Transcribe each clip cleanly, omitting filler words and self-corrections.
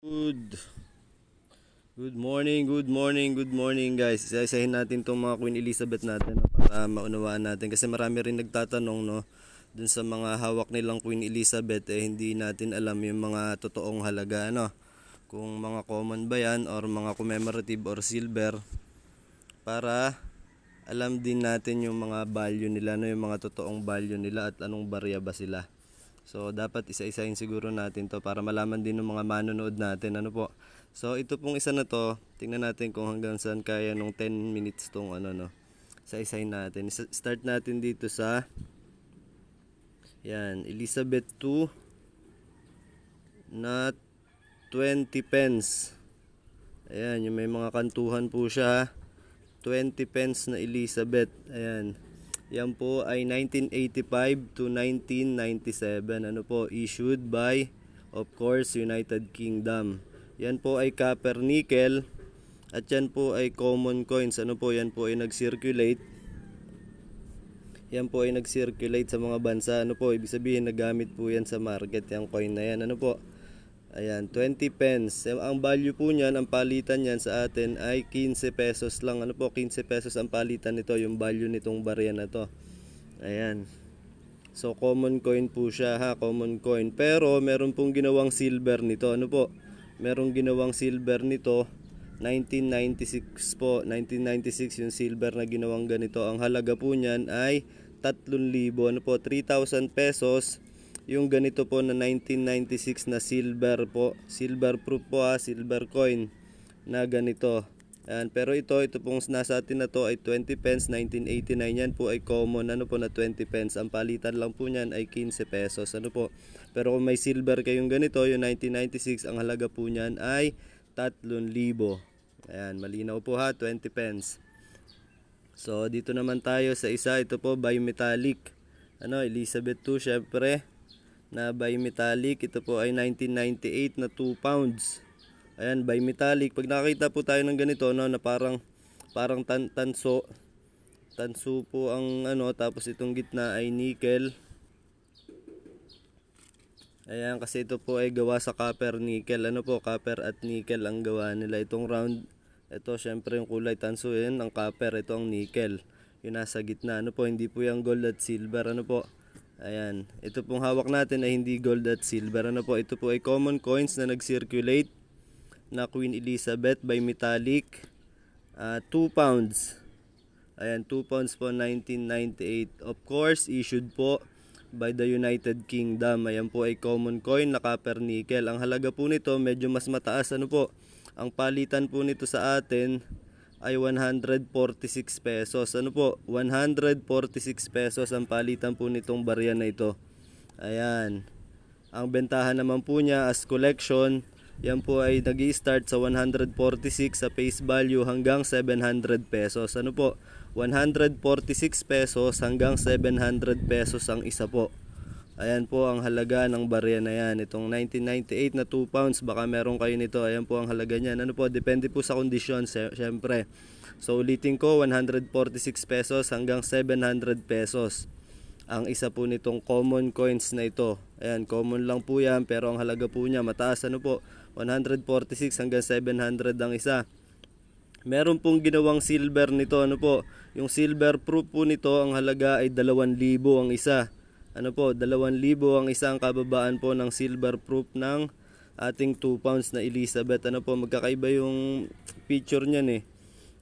Good good morning guys. Isa-isahin natin tong mga Queen Elizabeth natin, no, para maunawaan natin kasi marami rin nagtatanong, no, dun sa mga hawak nilang Queen Elizabeth, hindi natin alam yung mga totoong halaga, no. Kung mga common ba yan or mga commemorative or silver, para alam din natin yung mga value nila, no, yung mga totoong value nila at anong barya ba sila. So dapat isa-isahin siguro natin to para malaman din ng mga manonood natin, ano po. So ito pong isa na to, tingnan natin kung hanggang saan kaya nung 10 minutes tong no. Isa-isahin natin. Start natin dito sa yan, Elizabeth II na 20 pence. Ayan, yung may mga kantuhan po siya. 20 pence na Elizabeth. Ayan. Yan po ay 1985 to 1997. Ano po, issued by, of course, United Kingdom. Yan po ay copper nickel. At yan po ay common coins. Ano po, yan po ay nag-circulate. Yan po ay nag-circulate sa mga bansa. Ano po, ibig sabihin nagamit po yan sa market, yung coin na yan. Ano po, ayan, 20 pence. Ang value po niyan, ang palitan niyan sa atin ay 15 pesos lang. Ano po, 15 pesos ang palitan nito, yung value nitong barya na to. Ayan. So, common coin po siya, ha, common coin. Pero, meron pong ginawang silver nito. Ano po, merong ginawang silver nito. 1996 po, 1996 yung silver na ginawang ganito. Ang halaga po niyan ay 3,000. Ano po, 3,000 pesos. Yung ganito po na 1996 na silver po, silver proof po, silver coin na ganito. Ayan, pero ito pong nasa atin na to ay 20 pence, 1989. Yan po ay common, ano po, na 20 pence. Ang palitan lang po niyan ay 15 pesos. Ano po, pero kung may silver kayong ganito, yung 1996, ang halaga po niyan ay 3,000. Ayan, malinaw po, ha, 20 pence. So dito naman tayo sa isa, ito po bimetallic. Ano, Elizabeth II, syempre, na bimetallic. Ito po ay 1998 na 2 pounds. Ayan, bimetallic. Pag nakita po tayo ng ganito, no, na parang tanso po ang ano, tapos itong gitna ay nickel. Ayan, kasi ito po ay gawa sa copper nickel. Ano po, copper at nickel ang gawa nila. Itong round, ito syempre yung kulay tanso, yun ang copper, ito ang nickel. Yung nasa gitna, ano po, hindi po yung gold at silver. Ano po, ayan, ito pong hawak natin ay hindi gold at silver. Ano po, ito po ay common coins na nag-circulate na Queen Elizabeth bimetallic, 2 pounds. Ayan, 2 pounds po, 1998. Of course, issued po by the United Kingdom. Ayan po ay common coin na copper nickel. Ang halaga po nito medyo mas mataas. Ano po, ang palitan po nito sa atin ay 146 pesos. Ano po, 146 pesos ang palitan po nitong barya na ito. Ayan. Ang bentahan naman po niya as collection, yan po ay nag-i-start sa 146 sa face value hanggang 700 pesos. Ano po, 146 pesos hanggang 700 pesos ang isa po. Ayan po ang halaga ng barya na yan. Itong 1998 na 2 pounds, baka meron kayo nito. Ayan po ang halaga niyan. Ano po, depende po sa kondisyon, syempre. So ulitin ko, 146 pesos hanggang 700 pesos. Ang isa po nitong common coins na ito. Ayan, common lang po yan, pero ang halaga po niya mataas. Ano po, 146 hanggang 700 ang isa. Meron pong ginawang silver nito. Ano po, yung silver proof po nito, ang halaga ay 2,000 ang isa. Ano po, 2,000 ang isang kababaan po ng silver proof ng ating 2 pounds na Elizabeth. Ano po, magkakaiba yung picture niyan eh.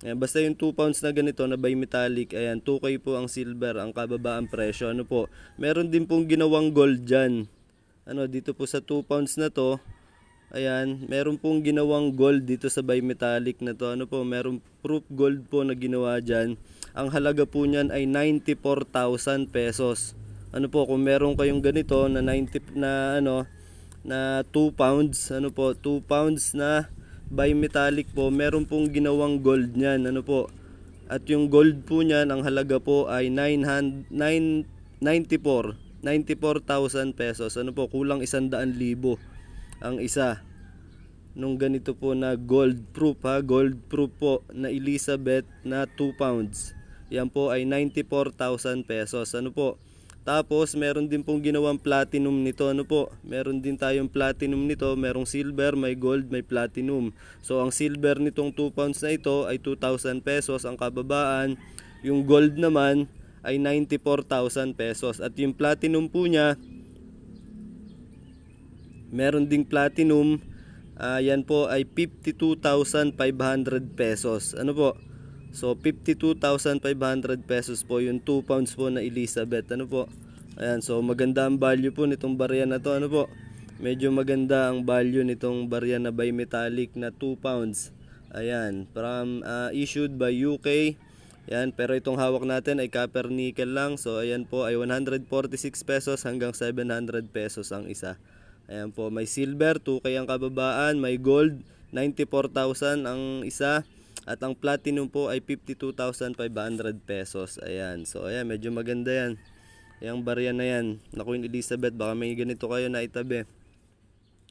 Ayan, basta yung 2 pounds na ganito na bimetallic, ayan, 2K po ang silver, ang kababaan presyo. Ano po, meron din pong ginawang gold dyan. Ano, dito po sa 2 pounds na to, ayan, meron pong ginawang gold dito sa bimetallic na to. Ano po, meron proof gold po na ginawa dyan. Ang halaga po niyan ay 94,000 pesos. Ano po, kung meron kayong ganito na 90 na ano na 2 pounds, ano po, 2 pounds na bimetallic po, meron pong ginawang gold niyan. Ano po, at yung gold po niyan, ang halaga po ay 94,000 pesos. Ano po, kulang 100,000 ang isa nung ganito po na gold proof, ha, gold proof po na Elizabeth na 2 pounds. Yan po ay 94,000 pesos. Ano po, Tapos meron din pong ginawang platinum nito. Ano po? Meron din tayong platinum nito. Merong silver, may gold, may platinum. So ang silver nitong 2 pounds na ito ay 2,000 pesos ang kababaan. Yung gold naman ay 94,000 pesos. At yung platinum po niya, meron ding platinum. Yan po ay 52,500 pesos. Ano po? So 52,500 pesos po yung 2 pounds po na Elizabeth. Ano po? Ayan, so maganda ang value po nitong barya na to. Ano po? Medyo maganda ang value nitong barya na bimetallic na 2 pounds. Ayan, from issued by UK. Ayan, pero itong hawak natin ay copper nickel lang. So ayan po ay 146 pesos hanggang 700 pesos ang isa. Ayan po, may silver 2K ang kababaan, may gold 94,000 ang isa. At ang platinum po ay 52,500 pesos. Ayan. So ayan, medyo maganda yan. Yung barya na yan. Na Queen Elizabeth, baka may ganito kayo na itabi.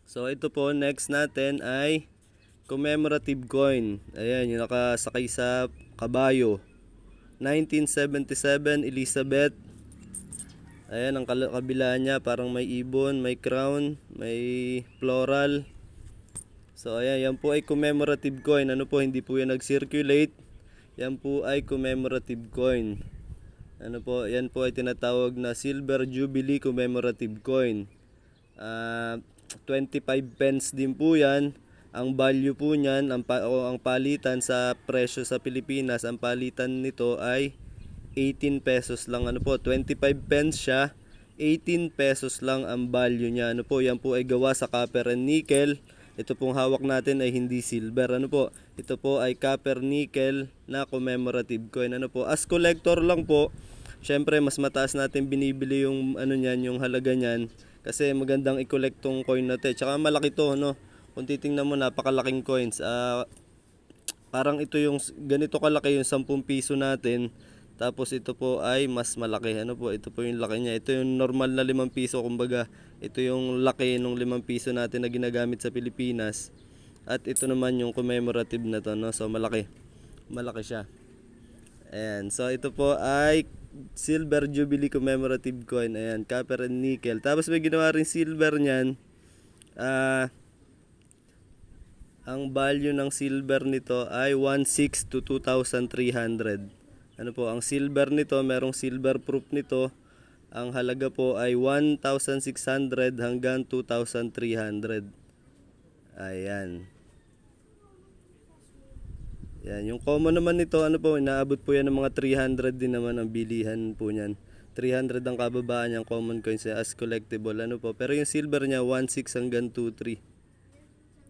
So ito po, next natin ay commemorative coin. Ayan, yung nakasakay sa kabayo. 1977 Elizabeth. Ayan, ang kabila niya parang may ibon, may crown, may floral. So ayan, yan po ay commemorative coin. Ano po, hindi po yan nag-circulate. Yan po ay commemorative coin. Ano po, yan po ay tinatawag na Silver Jubilee Commemorative Coin. 25 pence din po yan. Ang value po niyan, ang palitan sa presyo sa Pilipinas, ang palitan nito ay 18 pesos lang. Ano po, 25 pence siya, 18 pesos lang ang value niya. Ano po, yan po ay gawa sa copper and nickel. Ito pong hawak natin ay hindi silver. Ano po? Ito po ay copper nickel na commemorative coin. Ano po? As collector lang po. Syempre mas mataas natin binibili yung ano niyan, yung halaga niyan kasi magandang i-collect tong coin na 'to. Tsaka malaki to, no. Kung titingnan mo, napakalaking coins. Parang ito yung ganito kalaki yung 10 piso natin. Tapos ito po ay mas malaki. Ano po? Ito po yung laki niya. Ito yung normal na 5 piso. Kumbaga, ito yung laki ng 5 piso natin na ginagamit sa Pilipinas. At ito naman yung commemorative na to, no? So malaki. Malaki siya. Ayan. So ito po ay Silver Jubilee Commemorative Coin. Ayan, copper and nickel. Tapos may ginawa rin silver niyan. Ang value ng silver nito ay 1,600 to 2,300. Ano po, ang silver nito, merong silver proof nito. Ang halaga po ay 1,600 hanggang 2,300. Ayan. Yan, yung common naman nito, ano po, inaabot po yan ng mga 300 din naman ang bilihan po niyan. 300 ang kababaan yung common coins as collectible. Ano po, pero yung silver niya 1,600 hanggang 2,300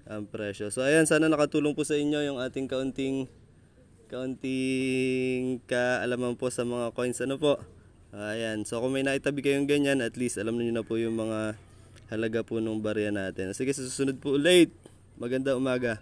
ang presyo. So ayan, sana nakatulong po sa inyo yung ating kaunting kaalaman po sa mga coins. Ano po? Ayan. So kung may naitabi kayong ganyan, at least alam niyo na po yung mga halaga po ng barya natin. Sige, sa susunod po ulit. Maganda umaga.